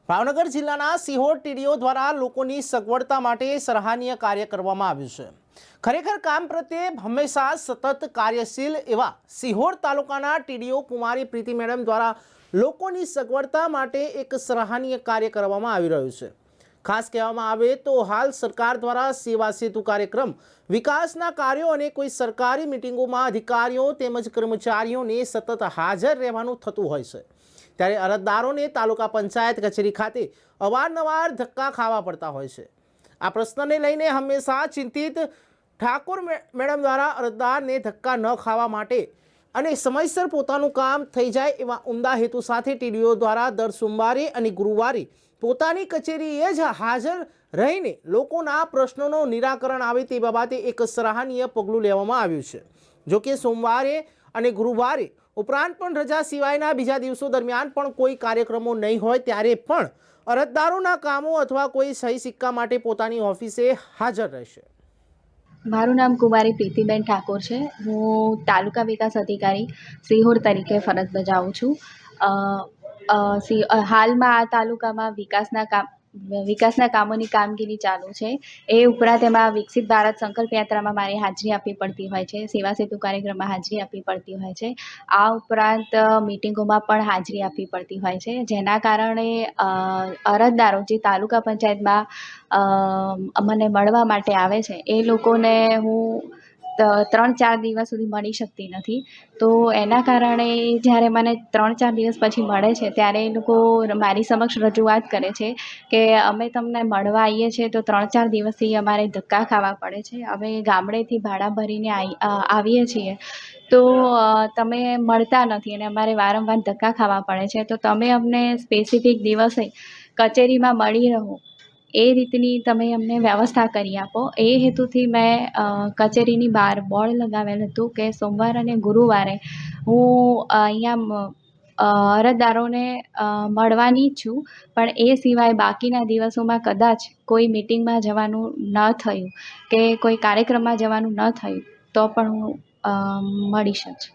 ભાવનગર જિલ્લાના સિહોર ટીડીઓ દ્વારા લોકોની સગવડતા માટે સરાહનીય કાર્ય કરવામાં આવ્યું છે। ખરેખર કામ પ્રત્યે હંમેશા સતત કાર્યશીલ એવા સિહોર તાલુકાના ટીડીઓ કુમારી પ્રીતિ મેડમ દ્વારા લોકોની સગવડતા માટે એક સરાહનીય કાર્ય કરવામાં આવી રહ્યું છે। ખાસ કહેવામાં આવે તો હાલ સરકાર દ્વારા સેવા સેતુ કાર્યક્રમ, વિકાસના કાર્યો અને કોઈ સરકારી મિટિંગોમાં અધિકારીઓ તેમજ કર્મચારીઓને સતત હાજર રહેવાનું થતું હોય છે, ત્યારે અરજદારોને તાલુકા પંચાયત કચેરી ખાતે અવારનવાર ધક્કા ખાવા પડતા હોય છે। આ પ્રશ્નને લઈને હંમેશા ચિંતિત ઠાકોર મેડમ દ્વારા અરજદારને ધક્કા ન ખાવા માટે અને સમયસર પોતાનું કામ થઈ જાય એવા ઉમદા હેતુ સાથે ટીડીઓ દ્વારા દર સોમવારે અને ગુરુવારે પોતાની કચેરીએ જ હાજર રહીને લોકોના પ્રશ્નોનું નિરાકરણ આવે તે બાબતે એક સરાહનીય પગલું લેવામાં આવ્યું છે। જો કે સોમવારે અને ગુરુવારે ઉપરાંત પણ રજા સિવાયના બીજા દિવસો દરમિયાન પણ કોઈ કાર્યક્રમો નહીં હોય ત્યારે પણ અરજદારોના કામો અથવા કોઈ સહી સિક્કા માટે પોતાની ઓફિસે હાજર રહેશે। મારું નામ કુમારી પ્રીતિબેન ઠાકોર છે। હું તાલુકા વિકાસ અધિકારી સિહોર તરીકે ફરજ બજાવું છું। હાલમાં આ તાલુકામાં વિકાસના કામોની કામગીરી ચાલુ છે। એ ઉપરાંત એમાં વિકસિત ભારત સંકલ્પ યાત્રામાં મારી હાજરી આપવી પડતી હોય છે, સેવા સેતુ કાર્યક્રમમાં હાજરી આપવી પડતી હોય છે। આ ઉપરાંત મિટિંગોમાં પણ હાજરી આપવી પડતી હોય છે, જેના કારણે અરજદારો જે તાલુકા પંચાયતમાં મને મળવા માટે આવે છે એ લોકોને હું 3-4 દિવસ સુધી મળી શકતી નથી। તો એના કારણે જ્યારે મને 3-4 દિવસ પછી મળે છે ત્યારે એ લોકો મારી સમક્ષ રજૂઆત કરે છે કે અમે તમને મળવા આવીએ છીએ તો 3-4 દિવસથી અમારે ધક્કા ખાવા પડે છે। અમે ગામડેથી ભાડા ભરીને આવીએ છીએ તો તમે મળતા નથી અને અમારે વારંવાર ધક્કા ખાવા પડે છે, તો તમે અમને સ્પેસિફિક દિવસે કચેરીમાં મળી રહો એ રીતની તમે અમને વ્યવસ્થા કરી આપો। એ હેતુથી મેં કચેરીની બહાર બોર્ડ લગાવેલ હતું કે સોમવાર અને ગુરુવારે હું અહીંયા અરજદારોને મળવાની જ છું, પણ એ સિવાય બાકીના દિવસોમાં કદાચ કોઈ મિટિંગમાં જવાનું ન થયું કે કોઈ કાર્યક્રમમાં જવાનું ન થયું તો પણ હું મળીશ જ।